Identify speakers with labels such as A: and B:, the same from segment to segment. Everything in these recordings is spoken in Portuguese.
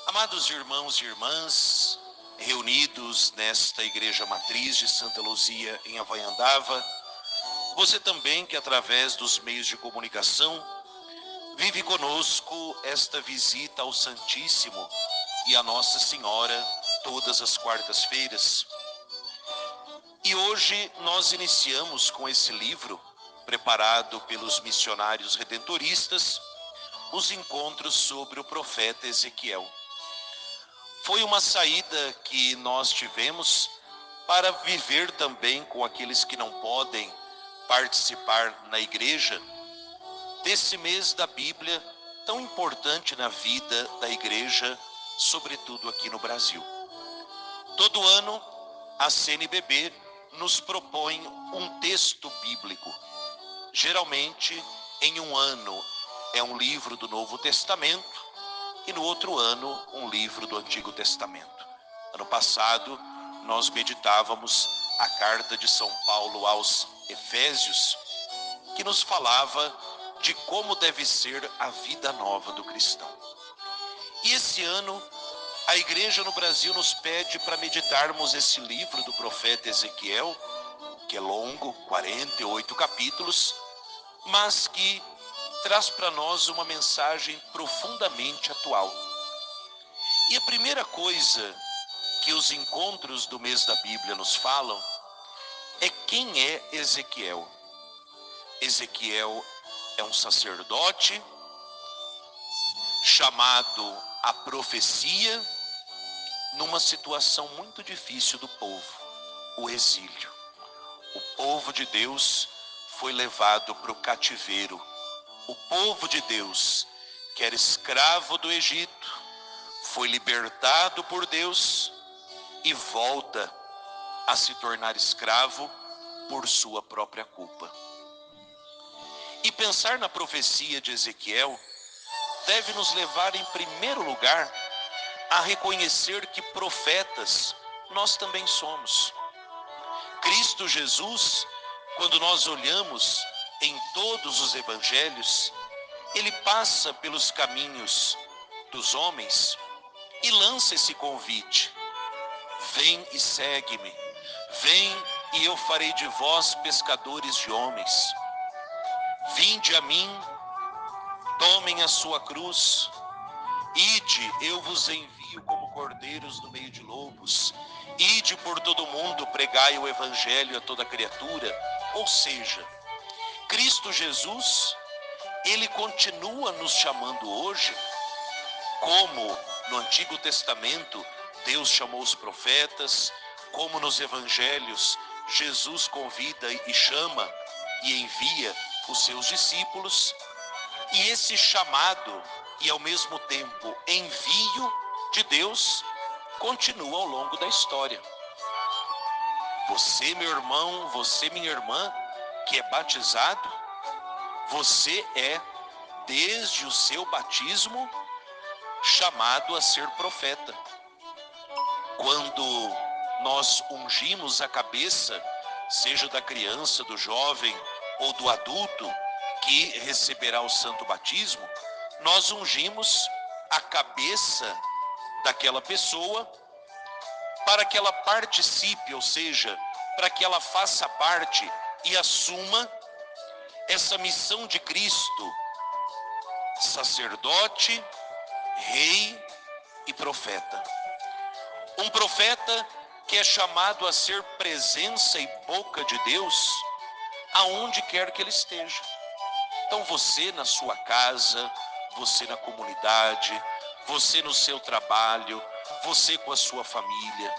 A: Amados irmãos e irmãs, reunidos nesta igreja matriz de Santa Luzia em Havaiandava, você também que através dos meios de comunicação vive conosco esta visita ao Santíssimo e a Nossa Senhora todas as quartas-feiras. E hoje nós iniciamos com esse livro, preparado pelos missionários redentoristas, os encontros sobre o profeta Ezequiel. Foi uma saída que nós tivemos para viver também com aqueles que não podem participar na igreja desse mês da Bíblia tão importante na vida da igreja, sobretudo aqui no Brasil. Todo ano a CNBB nos propõe um texto bíblico. Geralmente em um ano é um livro do Novo Testamento e no outro ano um livro do Antigo Testamento. Ano passado nós meditávamos a carta de São Paulo aos Efésios, que nos falava de como deve ser a vida nova do cristão. E esse ano a igreja no Brasil nos pede para meditarmos esse livro do profeta Ezequiel, que é longo, 48 capítulos, mas que traz para nós uma mensagem profundamente atual. E a primeira coisa que os encontros do mês da Bíblia nos falam é quem é Ezequiel. Ezequiel é um sacerdote chamado à profecia numa situação muito difícil do povo, o exílio. O povo de Deus foi levado para o cativeiro. O povo de Deus, que era escravo do Egito, foi libertado por Deus e volta a se tornar escravo por sua própria culpa. E pensar na profecia de Ezequiel deve nos levar, em primeiro lugar, a reconhecer que profetas nós também somos. Cristo Jesus, quando nós olhamos em todos os evangelhos, ele passa pelos caminhos dos homens e lança esse convite: vem e segue-me, vem e eu farei de vós pescadores de homens. Vinde a mim, tomem a sua cruz, ide, eu vos envio como cordeiros no meio de lobos, ide por todo mundo, pregai o evangelho a toda criatura. Ou seja, Cristo Jesus, ele continua nos chamando hoje, como no Antigo Testamento Deus chamou os profetas, como nos evangelhos Jesus convida e chama e envia os seus discípulos. E esse chamado e ao mesmo tempo envio de Deus continua ao longo da história. Você, meu irmão, você, minha irmã, que é batizado, você é, desde o seu batismo, chamado a ser profeta. Quando nós ungimos a cabeça, seja da criança, do jovem ou do adulto que receberá o santo batismo, nós ungimos a cabeça daquela pessoa para que ela participe, ou seja, para que ela faça parte e assuma essa missão de Cristo, sacerdote, rei e profeta. Um profeta que é chamado a ser presença e boca de Deus aonde quer que ele esteja. Então você na sua casa, você na comunidade, você no seu trabalho, você com a sua família.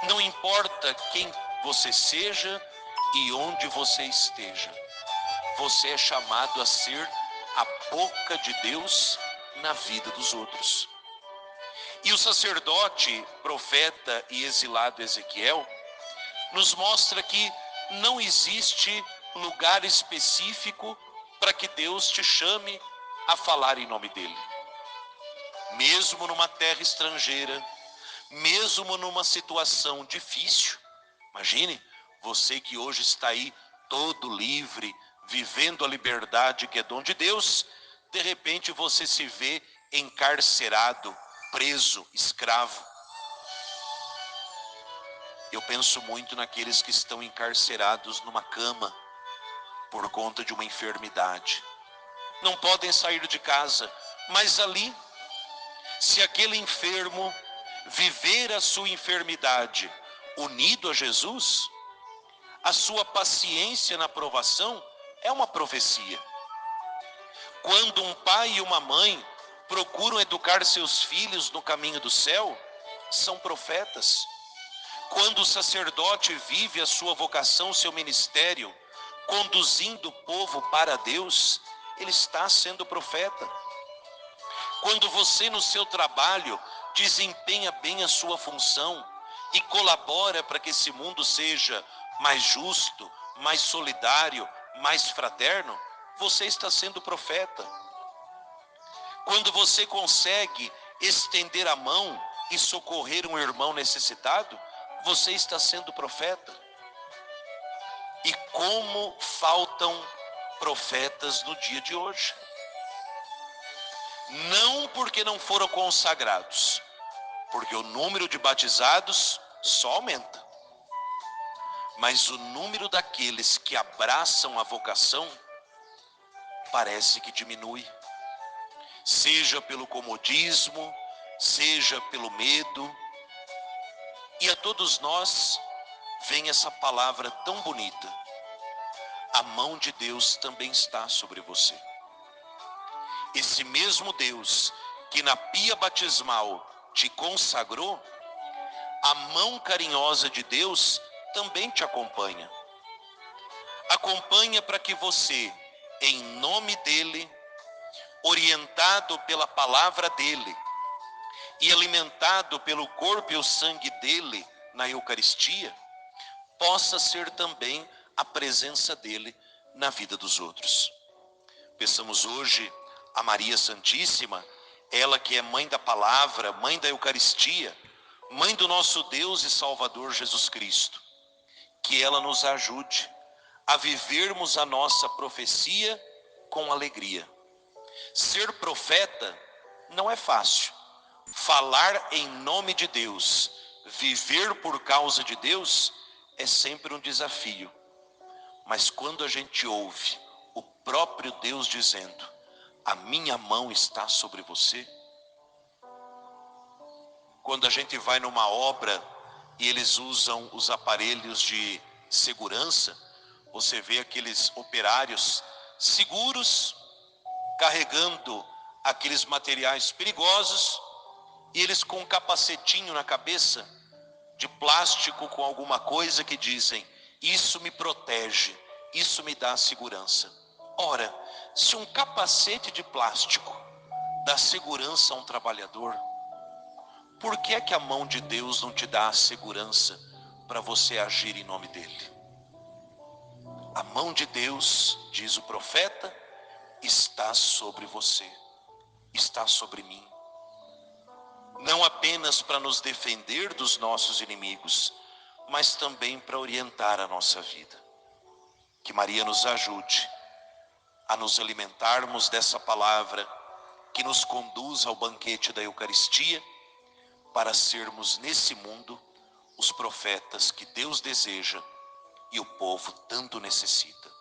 A: Não importa quem você seja e onde você esteja, você é chamado a ser a boca de Deus na vida dos outros. E o sacerdote, profeta e exilado Ezequiel nos mostra que não existe lugar específico para que Deus te chame a falar em nome dele. Mesmo numa terra estrangeira, mesmo numa situação difícil, imagine você que hoje está aí todo livre, vivendo a liberdade que é dom de Deus, de repente você se vê encarcerado, preso, escravo. Eu penso muito naqueles que estão encarcerados numa cama por conta de uma enfermidade. Não podem sair de casa, mas ali, se aquele enfermo viver a sua enfermidade unido a Jesus, a sua paciência na provação é uma profecia. Quando um pai e uma mãe procuram educar seus filhos no caminho do céu, são profetas. Quando o sacerdote vive a sua vocação, seu ministério, conduzindo o povo para Deus, ele está sendo profeta. Quando você no seu trabalho desempenha bem a sua função e colabora para que esse mundo seja mais justo, mais solidário, mais fraterno, você está sendo profeta. Quando você consegue estender a mão e socorrer um irmão necessitado, você está sendo profeta. E como faltam profetas no dia de hoje. Não porque não foram consagrados, porque o número de batizados só aumenta. Mas o número daqueles que abraçam a vocação parece que diminui. Seja pelo comodismo, seja pelo medo. E a todos nós vem essa palavra tão bonita. A mão de Deus também está sobre você. Esse mesmo Deus que na pia batismal te consagrou, a mão carinhosa de Deus também te acompanha. Acompanha para que você, em nome dele, orientado pela palavra dele e alimentado pelo corpo e o sangue dele na Eucaristia, possa ser também a presença dele na vida dos outros. Peçamos hoje a Maria Santíssima, ela que é mãe da palavra, mãe da Eucaristia, mãe do nosso Deus e Salvador Jesus Cristo, que ela nos ajude a vivermos a nossa profecia com alegria. Ser profeta não é fácil. Falar em nome de Deus, viver por causa de Deus, é sempre um desafio. Mas quando a gente ouve o próprio Deus dizendo: a minha mão está sobre você. Quando a gente vai numa obra e eles usam os aparelhos de segurança, você vê aqueles operários seguros, carregando aqueles materiais perigosos, e eles com um capacetinho na cabeça, de plástico com alguma coisa que dizem: isso me protege, isso me dá segurança. Ora, se um capacete de plástico dá segurança a um trabalhador, por que é que a mão de Deus não te dá a segurança para você agir em nome dele? A mão de Deus, diz o profeta, está sobre você, está sobre mim. Não apenas para nos defender dos nossos inimigos, mas também para orientar a nossa vida. Que Maria nos ajude a nos alimentarmos dessa palavra que nos conduz ao banquete da Eucaristia, para sermos nesse mundo os profetas que Deus deseja e o povo tanto necessita.